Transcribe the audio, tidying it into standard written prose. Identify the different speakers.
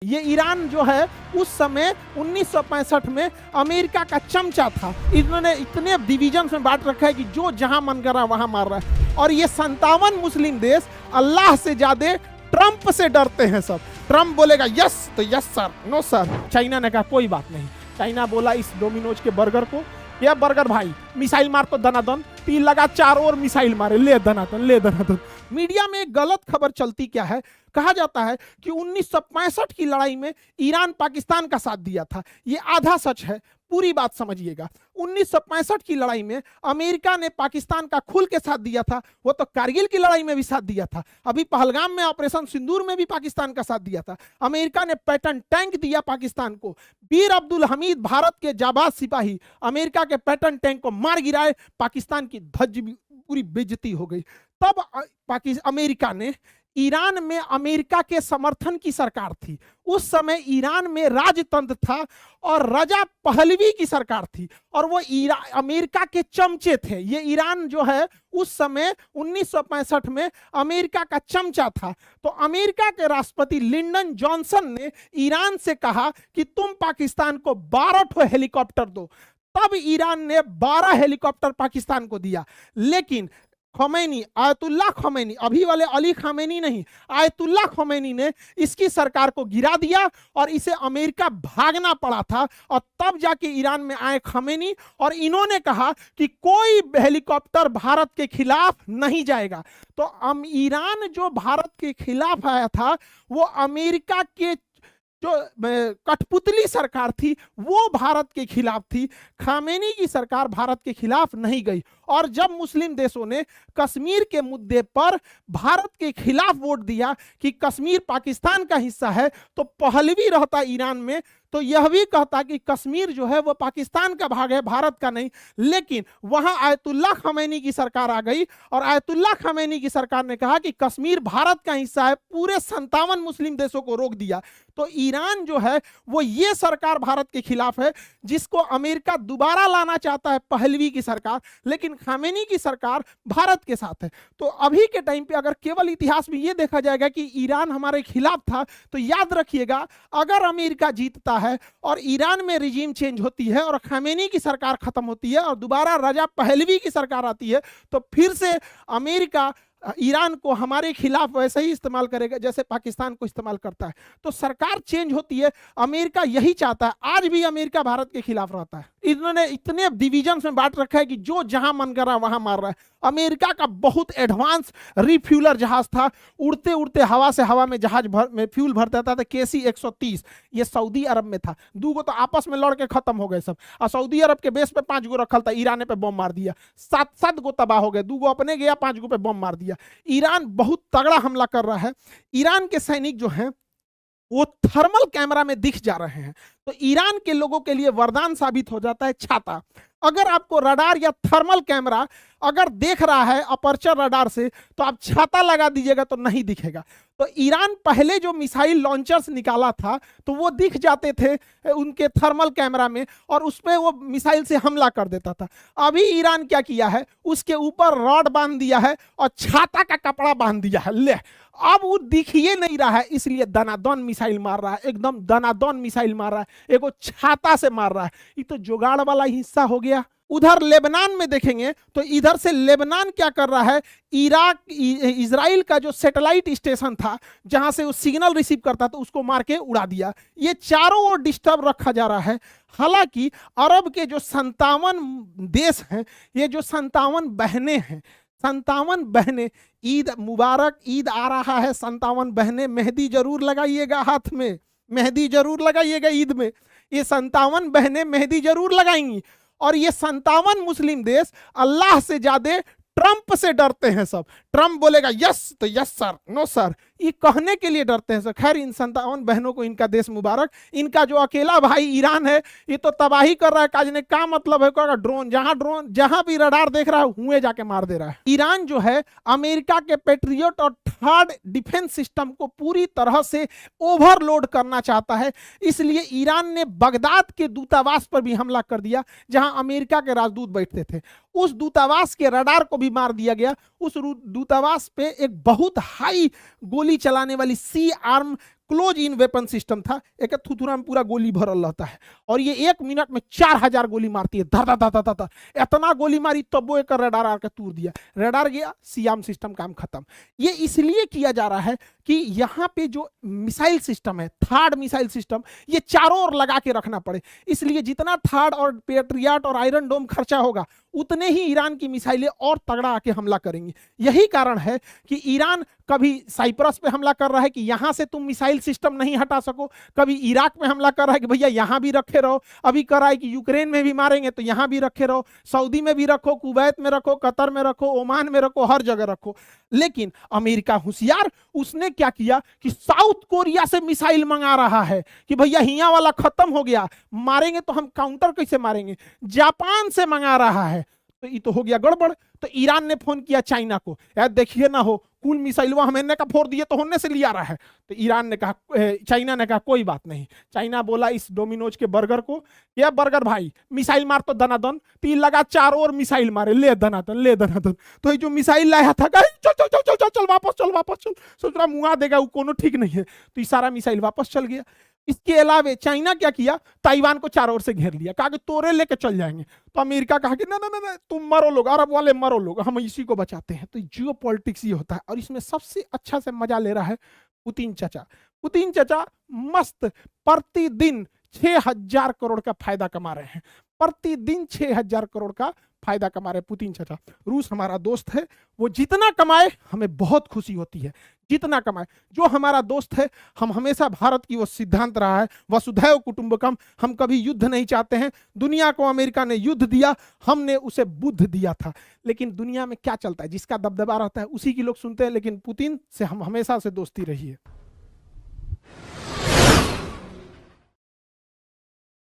Speaker 1: ये ईरान जो है उस समय 1965 में अमेरिका का चमचा था। इन्होंने इतने डिवीजन में बांट रखा है कि जो जहां मन कर रहा है वहां मार रहा है। और ये 57 मुस्लिम देश अल्लाह से ज्यादा ट्रंप से डरते हैं सब। ट्रंप बोलेगा यस तो yes sir, no sir. China ने कहा कोई बात नहीं। चाइना बोला इस डोमिनोज के बर्गर को, या बर्गर भाई मिसाइल मार तो दनादन, तीन लगा चार और मिसाइल मारे, ले दनादन ले दनादन। मीडिया में एक गलत खबर चलती क्या है, कहा जाता है कि 1965 की लड़ाई में ईरान पाकिस्तान का साथ दिया था। ये आधा सच है, पूरी बात समझिएगा। 1965 की लड़ाई में अमेरिका ने पाकिस्तान का खुल के साथ दिया था। वो तो कारगिल की लड़ाई में भी साथ दिया था, अभी पहलगाम में ऑपरेशन सिंदूर में भी पाकिस्तान का साथ दिया था। अमेरिका ने पैटर्न टैंक दिया पाकिस्तान को। बीर अब्दुल हमीद भारत के जाबाज सिपाही अमेरिका के पैटर्न टैंक को मार गिराए, पाकिस्तान की ध्वज पूरी बेइज्जती हो गई। तब अमेरिका ने, ईरान में अमेरिका के समर्थन की सरकार थी। उस समय ईरान में राजतंत्र था और रजा पहलवी की सरकार थी, और वो अमेरिका के चमचे थे। ये ईरान जो है उस समय 1965 में अमेरिका का चमचा था। तो अमेरिका के राष्ट्रपति लिंडन जॉनसन ने ईरान से कहा कि तुम पाकिस्तान को 12 हेलीकॉप्टर दो। तब ईरान ने 12 हेलीकॉप्टर पाकिस्तान को दिया। लेकिन खमैनी, आयतुल्लाह खमैनी, अभी वाले अली खमैनी नहीं, आयतुल्लाह खमैनी ने इसकी सरकार को गिरा दिया और इसे अमेरिका भागना पड़ा था। और तब जाके ईरान में आए खमैनी और इन्होंने कहा कि कोई हेलीकॉप्टर भारत के खिलाफ नहीं जाएगा। तो ईरान जो भारत के खिलाफ आया था वो अमेरिका के जो कठपुतली सरकार थी वो भारत के खिलाफ थी। खामेनी की सरकार भारत के खिलाफ नहीं गई। और जब मुस्लिम देशों ने कश्मीर के मुद्दे पर भारत के खिलाफ वोट दिया कि कश्मीर पाकिस्तान का हिस्सा है, तो पहलवी रहता ईरान में तो यह भी कहता कि कश्मीर जो है वो पाकिस्तान का भाग है, भारत का नहीं। लेकिन वहां आयतुल्लाह खमैनी की सरकार आ गई और आयतुल्लाह खमैनी की सरकार ने कहा कि कश्मीर भारत का हिस्सा है, पूरे 57 मुस्लिम देशों को रोक दिया। तो ईरान जो है वो ये सरकार भारत के खिलाफ है जिसको अमेरिका दोबारा लाना चाहता है, पहलवी की सरकार, लेकिन खामेनी की सरकार भारत के साथ है। तो अभी के टाइम पे अगर केवल इतिहास में ये देखा जाएगा कि ईरान हमारे खिलाफ था, तो याद रखिएगा अगर अमेरिका जीतता है और ईरान में रिजीम चेंज होती है और खामेनी की सरकार खत्म होती है और दोबारा रजा पहलवी की सरकार आती है, तो फिर से अमेरिका ईरान को हमारे खिलाफ वैसे ही इस्तेमाल करेगा जैसे पाकिस्तान को इस्तेमाल करता है। तो सरकार चेंज होती है, अमेरिका यही चाहता है। आज भी अमेरिका भारत के खिलाफ रहता है। इन्होंने इतने डिवीजन में बांट रखा है कि जो जहां मन कर रहा है वहां मार रहा है। अमेरिका का बहुत एडवांस रिफ्यूलर जहाज था, उड़ते उड़ते हवा से हवा में जहाज में फ्यूल भर देता था, KC 130। ये सऊदी अरब में था। 2 गो तो आपस में लड़ के खत्म हो गए सब, और सऊदी अरब के बेस पे 5 गो रखल था, ईरान पे बम मार दिया, 7 गो तबाह हो गए। 2 गो अपने गया, 5 गो पे बम मार दिया। ईरान बहुत तगड़ा हमला कर रहा है। ईरान के सैनिक जो हैं वो थर्मल कैमरा में दिख जा रहे हैं। तो ईरान के लोगों के लिए वरदान साबित हो जाता है छाता। अगर आपको रडार या थर्मल कैमरा अगर देख रहा है अपर्चर रडार से, तो आप छाता लगा दीजिएगा तो नहीं दिखेगा। तो ईरान पहले जो मिसाइल लॉन्चर्स निकाला था तो वो दिख जाते थे उनके थर्मल कैमरा में, और उसमें वो मिसाइल से हमला कर देता था। अभी ईरान क्या किया है, उसके ऊपर रॉड बांध दिया है और छाता का कपड़ा बांध दिया है। ले, अब वो दिख ही नहीं रहा है, इसलिए दनादन मिसाइल मार रहा है, एकदम दनादन मिसाइल मार रहा है, एगो छाता से मार रहा है। ये तो जुगाड़ वाला हिस्सा हो गया। उधर लेबनान में देखेंगे तो इधर से लेबनान क्या कर रहा है, इजराइल का जो सैटेलाइट स्टेशन था जहां से वो सिग्नल रिसीव करता था उसको मार के उड़ा दिया। ये चारों ओर डिस्टर्ब रखा जा रहा है। हालांकि अरब के जो 57 देश हैं, ये जो 57 बहनें हैं, 57 बहनें, ईद मुबारक, ईद आ रहा है, 57 बहनें मेहंदी जरूर लगाइएगा हाथ में, मेहंदी जरूर लगाइएगा ईद में। ये 57 बहनें मेहंदी जरूर लगाएंगी। और ये 57 मुस्लिम देश अल्लाह से ज्यादा ट्रंप से डरते हैं सब। ट्रंप बोलेगा यस तो यस सर, नो सर, ये कहने के लिए डरते हैं सर। खैर, इन 57 बहनों को इनका देश मुबारक। इनका जो अकेला भाई ईरान है ये तो तबाही कर रहा है। काजने का मतलब है ड्रोन जहां भी रडार देख रहा है हुए जाके मार दे रहा है। ईरान जो है अमेरिका के पेट्रियट और थर्ड डिफेंस सिस्टम को पूरी तरह से ओवरलोड करना चाहता है। इसलिए ईरान ने बगदाद के दूतावास पर भी हमला कर दिया जहां अमेरिका के राजदूत बैठते थे। उस दूतावास के रडार को भी मार दिया गया। उस दूतावास पे एक बहुत हाई गोली चलाने वाली C arm close in weapon system था, एक थुथुरा में पूरा गोली भरल रहता है और ये 1 मिनट में 4000 गोली मारती है, धर धर धर धर धर। इतना गोली मारी तब वो एक रेडार आकर तोड़ दिया, रेडार गया, सियाम सिस्टम काम खत्म। ये इसलिए किया जा रहा है कि यहाँ पे जो मिसाइल सिस्टम है, थर्ड मिसाइल सिस्टम, ये चारों ओर लगा के रखना पड़े, इसलिए जितना थर्ड और पेट्रियट और आयरन डोम खर्चा होगा उतने ही ईरान की मिसाइलें और तगड़ा आके हमला करेंगी। यही कारण है कि ईरान कभी साइप्रस पे हमला कर रहा है कि यहां से तुम मिसाइल सिस्टम नहीं हटा सको, कभी इराक में हमला कर रहा है कि भैया यहां भी रखे रहो, अभी कर रहा है कि यूक्रेन में भी मारेंगे तो यहां भी रखे रहो, सऊदी में भी रखो, कुवैत में रखो, कतर में रखो, ओमान में रखो, हर जगह रखो। लेकिन अमेरिका होशियार, उसने क्या किया कि साउथ कोरिया से मिसाइल मंगा रहा है कि भैया हिया वाला खत्म हो गया, मारेंगे तो हम काउंटर कैसे मारेंगे। जापान से मंगा रहा है, तो ये तो हो गया गड़बड़। तो ईरान ने फोन किया चाइना को, यार देखिए ना हो, कुल मिसाइल वो हमने का फोड़ दिए तो होने से लिया रहा है। तो ईरान ने कहा, चाइना ने कहा कोई बात नहीं। चाइना बोला इस डोमिनोज के बर्गर को, या बर्गर भाई मिसाइल मार तो दनादन, तीन लगा चार और मिसाइल मारे, ले दनादन ले दनादन। तो ये जो मिसाइल लाया था, चल चल चल चल चल चल वापस चल वापस चल, सोच रहा मुआ देगा वो, कोनो ठीक नहीं है। तो ये सारा मिसाइल वापस चल गया। इसके अलावा चाइना क्या किया, ताइवान को चारों ओर से घेर लिया, कहा कि तोरे लेके चल जाएंगे। तो अमेरिका कहा कि ना ना ना, तुम मरो लोग, अरब वाले मरो लोग, हम इसी को बचाते हैं। तो जियो पॉलिटिक्स ये होता है, और इसमें सबसे अच्छा से मजा ले रहा है पुतिन चाचा। पुतिन चाचा मस्त प्रतिदिन 6000 करोड़ का फायदा कमा रहे हैं, प्रतिदिन 6000 करोड़ का फायदा कमा रहे पुतिन चाचा। रूस हमारा दोस्त है, वो जितना कमाए हमें बहुत खुशी होती है, जितना कमाए। जो हमारा दोस्त है, हम हमेशा भारत की वो सिद्धांत रहा है वसुधैव कुटुंबकम, हम कभी युद्ध नहीं चाहते हैं। दुनिया को अमेरिका ने युद्ध दिया, हमने उसे बुद्ध दिया था। लेकिन दुनिया में क्या चलता है, जिसका दबदबा रहता है उसी की लोग सुनते हैं, लेकिन पुतिन से हम हमेशा से दोस्ती रही है।